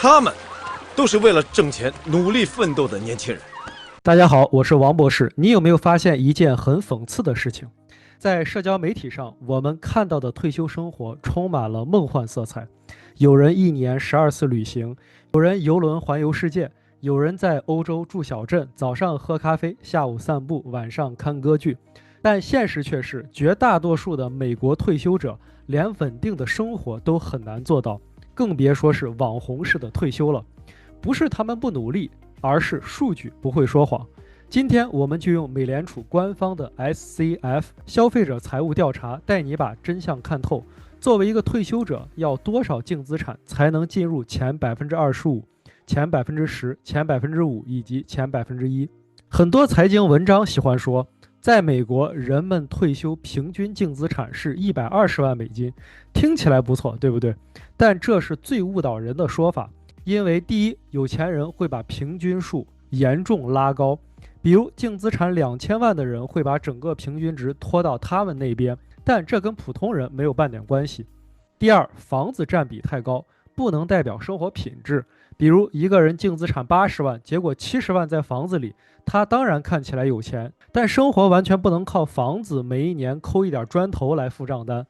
他们都是为了挣钱努力奋斗的年轻人。大家好，我是王博士。你有没有发现一件很讽刺的事情？在社交媒体上，我们看到的退休生活充满了梦幻色彩。有人一年12次旅行，有人游轮环游世界，有人在欧洲住小镇，早上喝咖啡，下午散步，晚上看歌剧。但现实却是，绝大多数的美国退休者连稳定的生活都很难做到，更别说是网红式的退休了。不是他们不努力，而是数据不会说谎。今天我们就用美联储官方的 SCF 消费者财务调查带你把真相看透。作为一个退休者，要多少净资产才能进入前25%、前10%、前5%以及前1%？很多财经文章喜欢说，在美国人们退休平均净资产是120万美金，听起来不错，对不对？但这是最误导人的说法。因为第一，有钱人会把平均数严重拉高，比如净资产2000万的人会把整个平均值拖到他们那边，但这跟普通人没有半点关系。第二，房子占比太高，不能代表生活品质。比如一个人净资产80万，结果70万在房子里，他当然看起来有钱，但生活完全不能靠房子每一年抠一点砖头来付账单。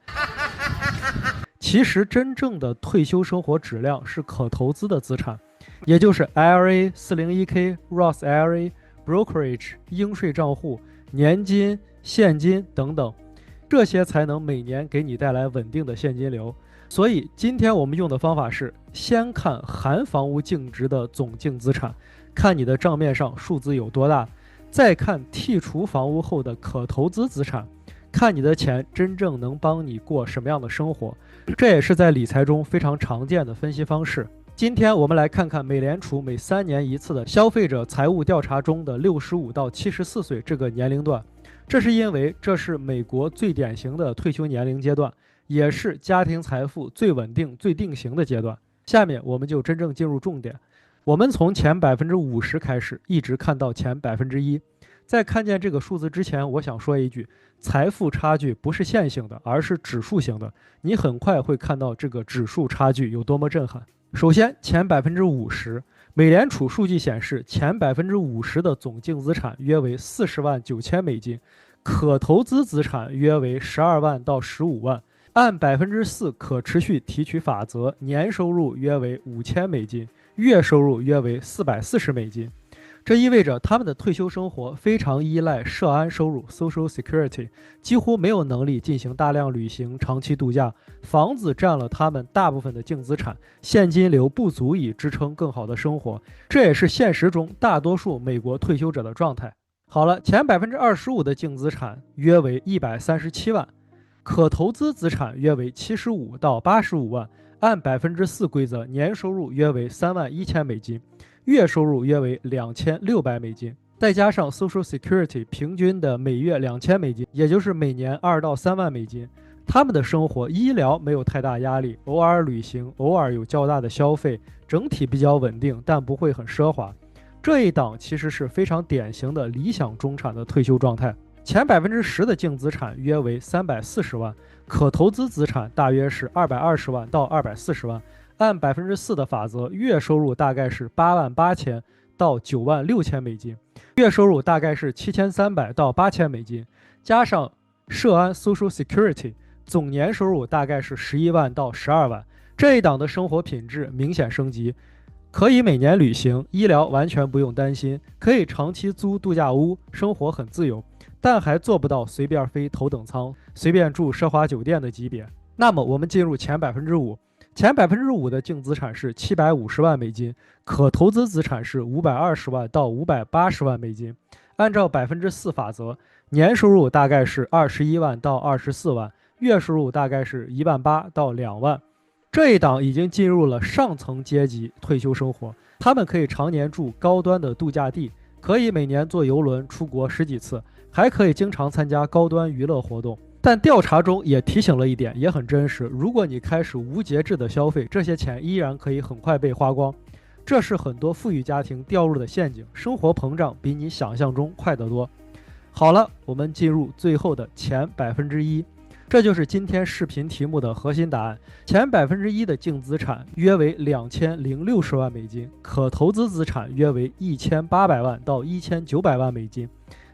其实真正的退休生活质量是可投资的资产，也就是 IRA、401k、Roth IRA、Brokerage、应税账户、年金、现金等等，这些才能每年给你带来稳定的现金流。所以今天我们用的方法是，先看含房屋净值的总净资产，看你的账面上数字有多大，再看剔除房屋后的可投资资产，看你的钱真正能帮你过什么样的生活。这也是在理财中非常常见的分析方式。今天我们来看看美联储每3年一次的消费者财务调查中的65到74岁这个年龄段。这是因为这是美国最典型的退休年龄阶段，也是家庭财富最稳定、最定型的阶段。下面我们就真正进入重点。我们从前50%开始，一直看到前1%。在看见这个数字之前，我想说一句，财富差距不是线性的，而是指数型的。你很快会看到这个指数差距有多么震撼。首先，前50%，美联储数据显示，前50%的总净资产约为40万9千美金，可投资资产约为12万到15万。按4%可持续提取法则，年收入约为5000美金，月收入约为440美金。这意味着他们的退休生活非常依赖社安收入 （Social Security）， 几乎没有能力进行大量旅行、长期度假。房子占了他们大部分的净资产，现金流不足以支撑更好的生活。这也是现实中大多数美国退休者的状态。好了，前25%的净资产约为137万，可投资资产约为75到85万。按4%规则，年收入约为3万1千美金。月收入约为2600美金，再加上 Social Security 平均的每月2000美金，也就是每年2到3万美金。他们的生活医疗没有太大压力，偶尔旅行，偶尔有较大的消费，整体比较稳定，但不会很奢华。这一档其实是非常典型的理想中产的退休状态。前10%的净资产约为340万，可投资资产大约是220万到240万。按4%的法则，月收入大概是8万8千到9万6千美金，月收入大概是7300到8000美金，加上社安 Social Security， 总年收入大概是11万到12万。这一档的生活品质明显升级，可以每年旅行，医疗完全不用担心，可以长期租度假屋，生活很自由，但还做不到随便飞头等舱、随便住奢华酒店的级别。那么我们进入前5%。前5%的净资产是750万美金，可投资资产是520万到580万美金。按照4%法则，年收入大概是21万到24万，月收入大概是1万8到2万。这一档已经进入了上层阶级退休生活，他们可以常年住高端的度假地，可以每年坐邮轮出国10几次，还可以经常参加高端娱乐活动。但调查中也提醒了一点，也很真实，如果你开始无节制的消费，这些钱依然可以很快被花光。这是很多富裕家庭掉入的陷阱，生活膨胀比你想象中快得多。好了，我们进入最后的前1%。这就是今天视频题目的核心答案。前1%的净资产约为2060万美金，可投资资产约为1800万到1900万美金。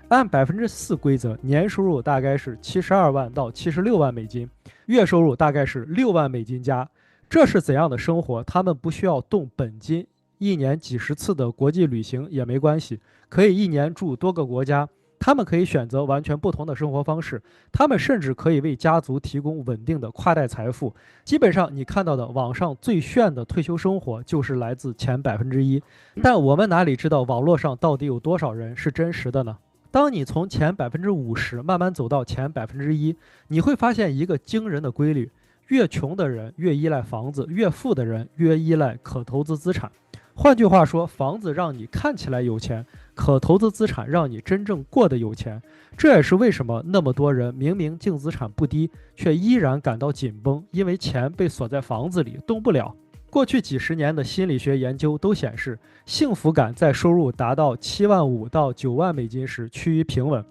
按4%规则，年收入大概是72万到76万美金，月收入大概是6万美金加。这是怎样的生活？他们不需要动本金，一年几十次的国际旅行也没关系，可以一年住多个国家。他们可以选择完全不同的生活方式，他们甚至可以为家族提供稳定的跨代财富。基本上你看到的网上最炫的退休生活就是来自前1%，但我们哪里知道网络上到底有多少人是真实的呢？当你从前50%慢慢走到前1%，你会发现一个惊人的规律：越穷的人越依赖房子，越富的人越依赖可投资资产。换句话说，房子让你看起来有钱，可投资资产让你真正过得有钱。这也是为什么那么多人明明净资产不低，却依然感到紧绷，因为钱被锁在房子里动不了。过去几十年的心理学研究都显示，幸福感在收入达到7万5到9万美金时趋于平稳，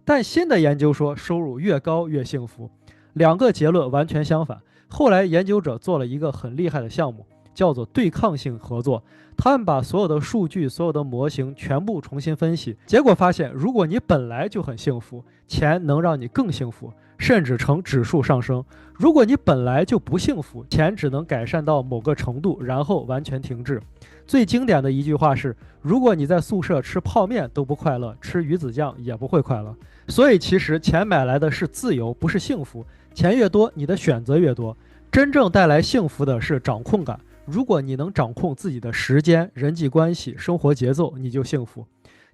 但新的研究说收入越高越幸福。两个结论完全相反。后来研究者做了一个很厉害的项目，叫做对抗性合作。他们把所有的数据、所有的模型全部重新分析，结果发现，如果你本来就很幸福，钱能让你更幸福，甚至呈指数上升；如果你本来就不幸福，钱只能改善到某个程度，然后完全停滞。最经典的一句话是：如果你在宿舍吃泡面都不快乐，吃鱼子酱也不会快乐。所以其实钱买来的是自由，不是幸福。钱越多，你的选择越多。真正带来幸福的是掌控感。如果你能掌控自己的时间、人际关系、生活节奏，你就幸福。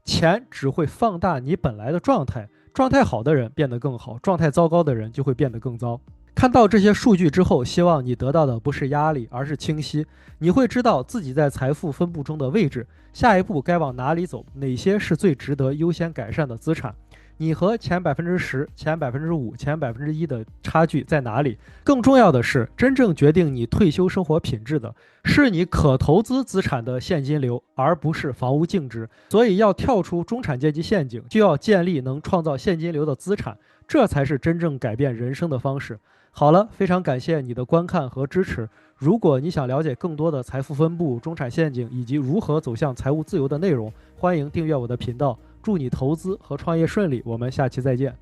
钱只会放大你本来的状态，状态好的人变得更好，状态糟糕的人就会变得更糟。看到这些数据之后，希望你得到的不是压力，而是清晰。你会知道自己在财富分布中的位置，下一步该往哪里走，哪些是最值得优先改善的资产。你和前10%、前5%、前1%的差距在哪里？更重要的是，真正决定你退休生活品质的是你可投资资产的现金流，而不是房屋净值。所以要跳出中产阶级陷阱，就要建立能创造现金流的资产，这才是真正改变人生的方式。好了，非常感谢你的观看和支持。如果你想了解更多的财富分布、中产陷阱以及如何走向财务自由的内容，欢迎订阅我的频道。祝你投资和创业顺利，我们下期再见。